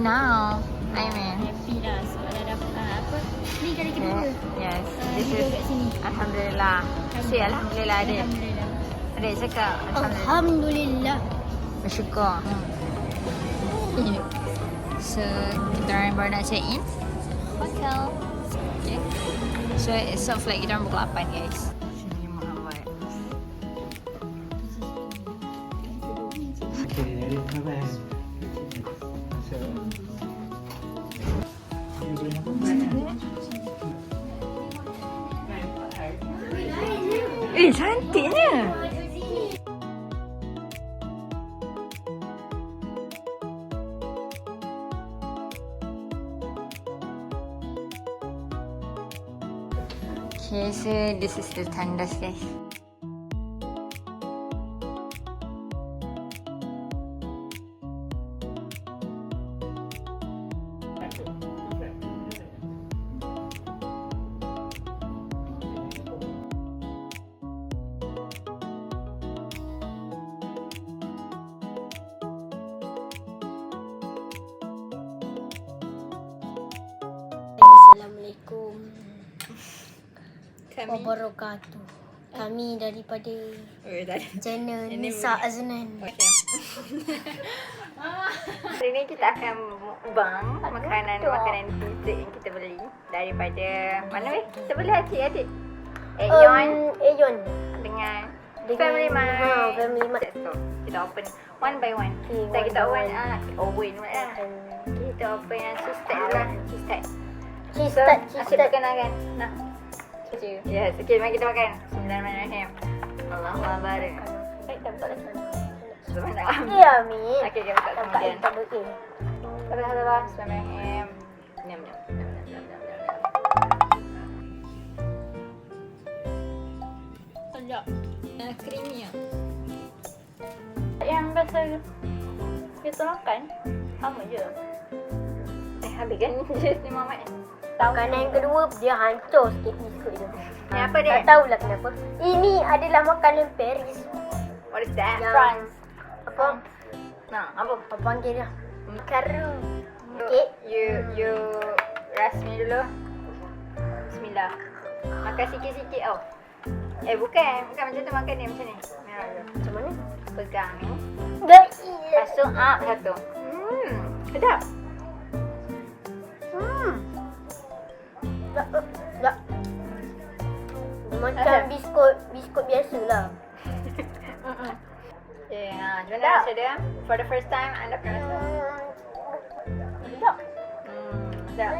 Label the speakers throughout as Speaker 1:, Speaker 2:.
Speaker 1: now. I mean.
Speaker 2: Happy lah sebab dah dapat apa? Ni kali kedua.
Speaker 1: Yes. This
Speaker 2: Duduk
Speaker 1: is
Speaker 2: kat sini.
Speaker 1: Alhamdulillah. Say Alhamdulillah adik.
Speaker 2: Alhamdulillah.
Speaker 1: Adik cakap Alhamdulillah.
Speaker 2: Alhamdulillah.
Speaker 1: Bersyukur. So, kita orang baru nak check in hotel. Okay. So, it's sort of like kita orang pukul 8 guys. Sini Muhammad.
Speaker 3: Okay, ada apa?
Speaker 1: Cantiknya. Okay, so this is the tandas guys.
Speaker 2: Assalamualaikum wabarakatuh. Kami daripada channel Nisa Aznan.
Speaker 1: Hari ni kita akan mukbang makanan-makanan dessert yang kita beli daripada mana weh? Kita beli adik-adik.
Speaker 2: Aeon
Speaker 1: Dengan Family Mart.
Speaker 2: Family Mart.
Speaker 1: So, kita open one by one.
Speaker 2: Okay,
Speaker 1: Kita
Speaker 2: one
Speaker 1: open
Speaker 2: by
Speaker 1: lah. Kita open yang cheese tart dulu lah. Cheese tart.
Speaker 2: Cheese
Speaker 1: So,
Speaker 2: tart,
Speaker 1: asyik perkenalkan. Nah. Yes, okay, mari kita makan. Bismillahirrahmanirrahim. Allahumma barik. Baik, tak betul lagi. Bismillahirrahmanirrahim.
Speaker 2: Ya, Amin.
Speaker 1: Okay, kita buka kemudian.
Speaker 2: Tak boleh.
Speaker 1: Sabar. Bismillahirrahmanirrahim. Nyam.
Speaker 2: Sedap.
Speaker 1: Creamy ya.
Speaker 2: Yang biasa kita makan sama je.
Speaker 1: Habiskan jus ni Muhammad.
Speaker 2: Makanan yang kedua dia hancur sikit biskut tu.
Speaker 1: Ni apa dia?
Speaker 2: Tak tahulah kenapa. Ini adalah makanan Paris.
Speaker 1: What is that?
Speaker 2: Yang-
Speaker 1: France.
Speaker 2: Apa?
Speaker 1: Nah, apa?
Speaker 2: Apa panggil dia? Karu.
Speaker 1: Okay. You rasmi dulu. Bismillah. Makan sikit-sikit tau. Bukan macam tu, makan ni macam ni. Merah dulu.
Speaker 2: Macam mana?
Speaker 1: Pegang ni.
Speaker 2: Dah
Speaker 1: Lepas tu satu. Sedap.
Speaker 2: Tak. Macam biskut biasalah.
Speaker 1: Okay, macam mana rasa dia? For the first time, anda pernah rasa?
Speaker 2: Sedap.
Speaker 1: Sedap.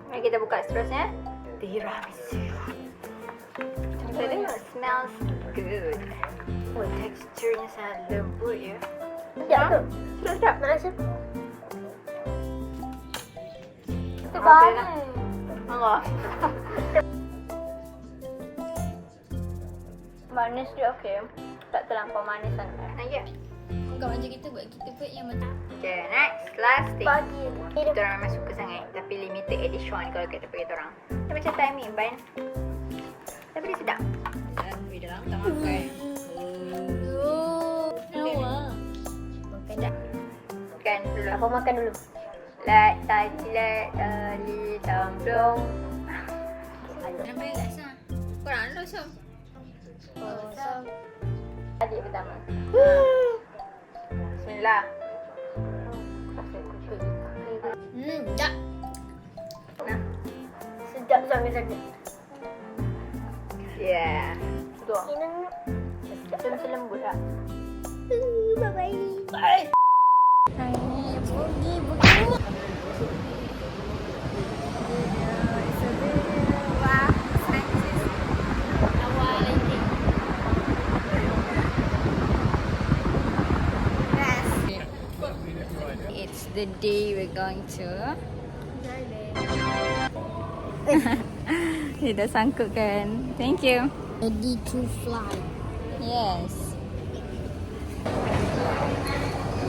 Speaker 1: Mari kita buka seterusnya. Tiramisu. So, dia smells good. Oh, teksturnya sangat lembut ya.
Speaker 2: Sedap tu.
Speaker 1: Sedap.
Speaker 2: Nak rasa?
Speaker 1: Apa
Speaker 2: Banyak.
Speaker 1: Allah.
Speaker 2: Manis dia okey. Tak terlampau manis sangat.
Speaker 1: Lagi.
Speaker 2: Bukan macam kita buat. Kita buat yang macam
Speaker 1: Okay, next. Last thing.
Speaker 2: pagi.
Speaker 1: Kita orang memang suka sangat. Tapi limited edition kalau kita pergi orang. Dia macam Thai mi ban. Tapi dia sedap. Tapi dia orang tak makan.
Speaker 2: Makan.
Speaker 1: Makan dulu.
Speaker 2: Apa makan dulu?
Speaker 1: Lat, tali, tamblong.
Speaker 2: Kenapa yang tak sah?
Speaker 1: Korang dulu so. Adik pertama. Bismillah.
Speaker 2: Sedap.
Speaker 1: Nah.
Speaker 2: Sedap sangat-sangat.
Speaker 1: Yeah.
Speaker 2: Sedap. Sedap lembut tak? Bye-bye. Bye. Hai, pergi.
Speaker 1: It's the day we're going to. Dia dah sangkut kan. Thank you.
Speaker 2: Ready to fly.
Speaker 1: Yes.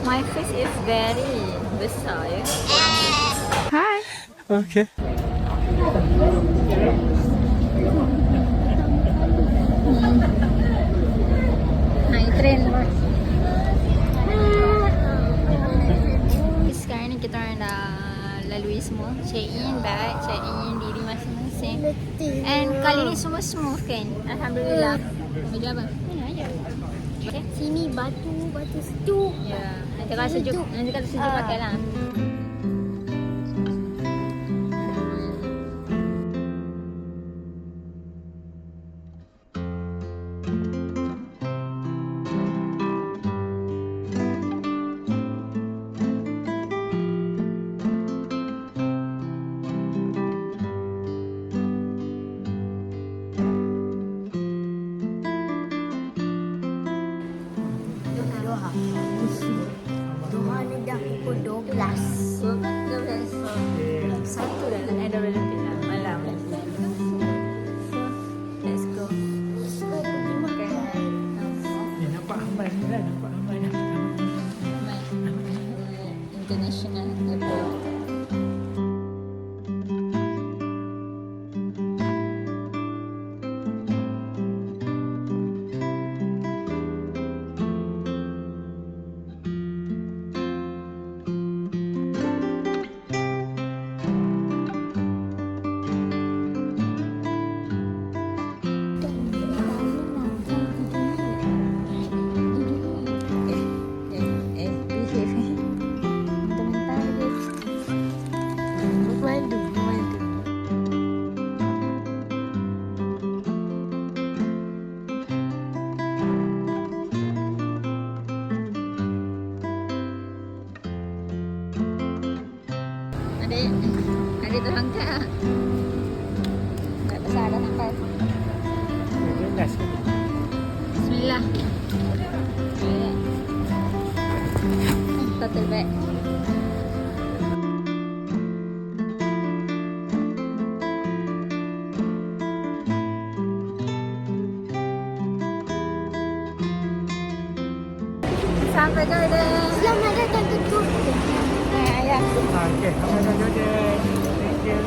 Speaker 1: My face is very besar ya. Hi.
Speaker 3: Okay.
Speaker 1: Naik train. It's smooth kan? Alhamdulillah. Baju apa? Mana aja. Okay.
Speaker 2: Sini batu sejuk.
Speaker 1: Ya. Nanti kalau sejuk, pakailah.
Speaker 2: Doha ni dah pukul 12.
Speaker 1: Satu dah ada lebih lah malam. Let's go.
Speaker 3: Ni nampak Hamban ni lah, nampak Hamban dah.
Speaker 1: International airport. Adik tolong tak? Tak besar dah sampai.
Speaker 3: Jelas ke?
Speaker 1: Bismillah. Total bag. Sampai Jordan.
Speaker 2: Selamat datang ke Jordan.
Speaker 1: Ayah.
Speaker 3: Okey, Hamban dah Jordan. Thank you.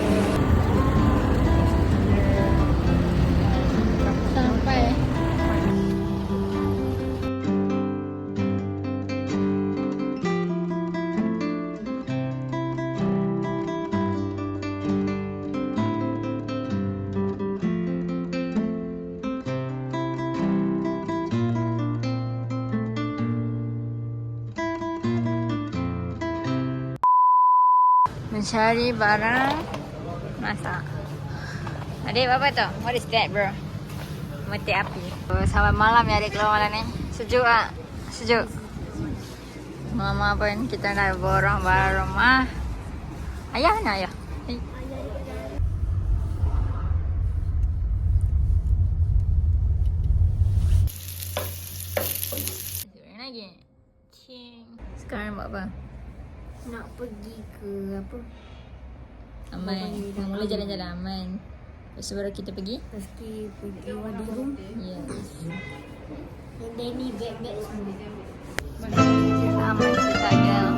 Speaker 1: Sampai. Mencari barang masak. Adik, apa tu? What is that, bro? Mati api. Sampai malam ya adik keluar malam ni. Sejuk tak? Sejuk. Mama pun kita nak borong barang rumah. Ayah mana ayah? Lagi. Sekarang buat apa?
Speaker 2: Nak pergi ke apa?
Speaker 1: Aman. Mula jalan-jalan aman. Lepas tu baru kita pergi?
Speaker 2: Meski pergi Wadi Rum.
Speaker 1: Yes.
Speaker 2: Dan Danny beg-beg semua.
Speaker 1: Aman kita girl.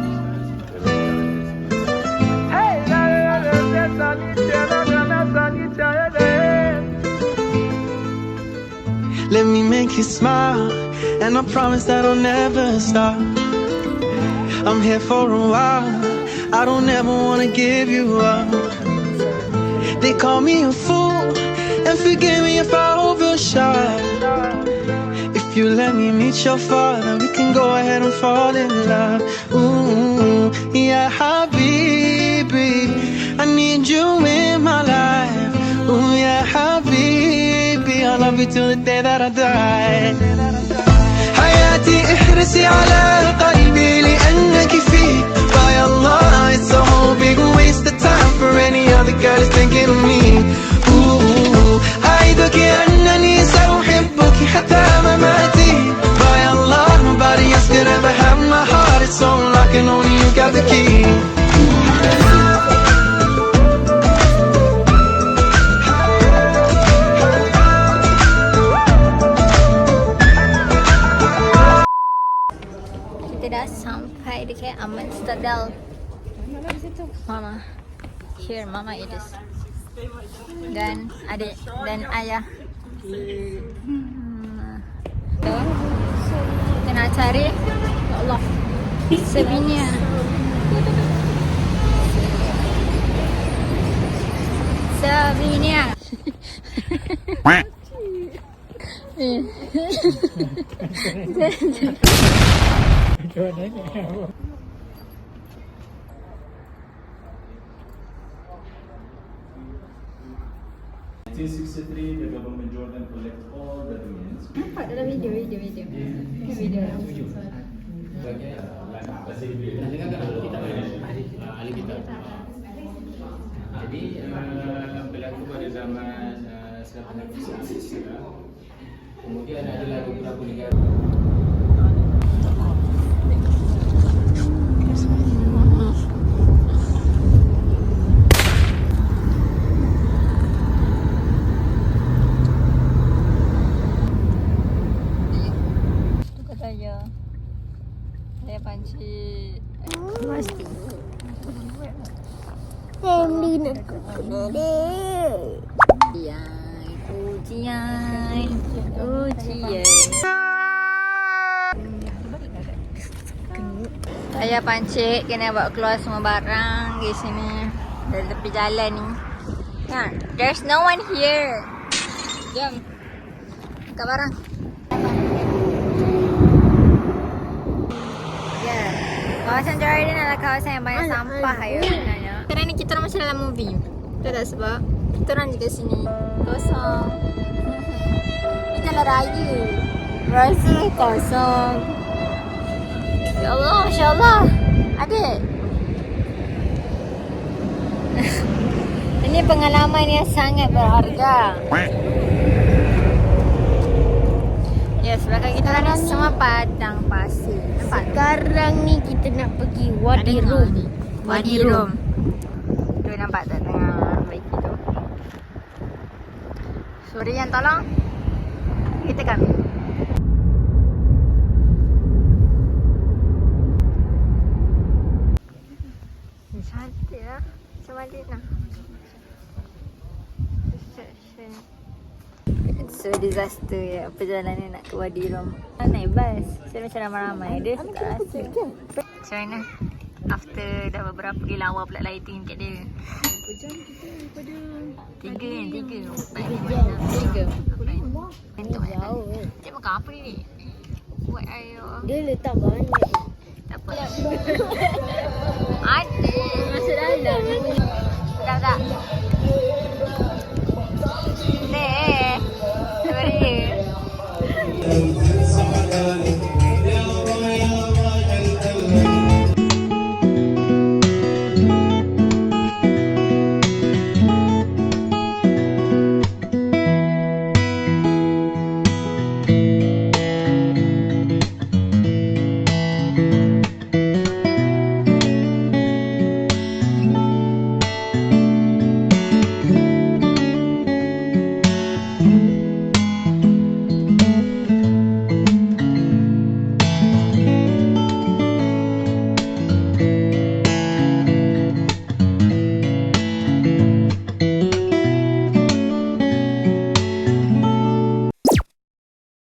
Speaker 4: Let me make you smile, and I promise that I'll never stop. I'm here for a while, I don't ever wanna give you up. They call me a fool, and forgive me if I overshot. If you let me meet your father, we can go ahead and fall in love. Ooh, yeah, Habibi, I need you in my life. Ooh, yeah, Habibi, I love you till the day that I die. حياتي احرصي على قلبي لأنك فيه. By Allah, it's a whole big waste of time for any other girl who's thinking of me. Ooh, أعدك أنني سأحبك حتى مماتي. By Allah, nobody else could ever have my heart. It's so locked and only you got the key.
Speaker 1: Kita dah sampai dekat Amsterdam. Mama. Here, Mama it is. Dan adik dan ayah. Tu. Kita nak cari. Ya Allah. Sebinia. Sebinia. Ni.
Speaker 3: Kau nenek.
Speaker 5: 1963, the government Jordan collect all the remains.
Speaker 1: Nampak dalam video. Video.
Speaker 5: Jadi berlaku pada zaman Selatan kemudian adalah beberapa negara.
Speaker 1: Saya panci mesti.
Speaker 2: Sandy nak kucing.
Speaker 1: Ujian. Saya pancit kena bawa keluar semua barang di sini dari tepi jalan ni. Ya, there's no one here. Jom. Buka barang. Ya, kawasan Jordan adalah kawasan yang banyak sampah sebenarnya. Sekarang ni kita orang macam dalam movie. Betul tak sebab kita orang juga sini kosong. Ini jalan raya. Rasa kosong. Ya Allah, Masya Allah. Adik. Ini pengalaman yang sangat berharga. Ya, sebelakang kita ni semua padang pasir. Nampak?
Speaker 2: Sekarang ni kita nak pergi Wadi Rum.
Speaker 1: Wadi Rum. Tu nampak tak tengah baik tu. Suri yang tolong. Kita kami. Cantik lah. Macam Madinah. It's so disaster ya. Perjalanan nak ke Wadi Rum. Naik bas. Saya macam ramai-ramai. Dia tak rasa. Macam mana? After dah beberapa kali lawa pula lighting kat dia. Berapa jam kita daripada? 3 4 5 6 7 jauh. Dia makan apa ni? Buat air.
Speaker 2: Dia letak banyak.
Speaker 1: Tak apa. Adik. Masuk dalam. Tak. Nek. Sabar dia.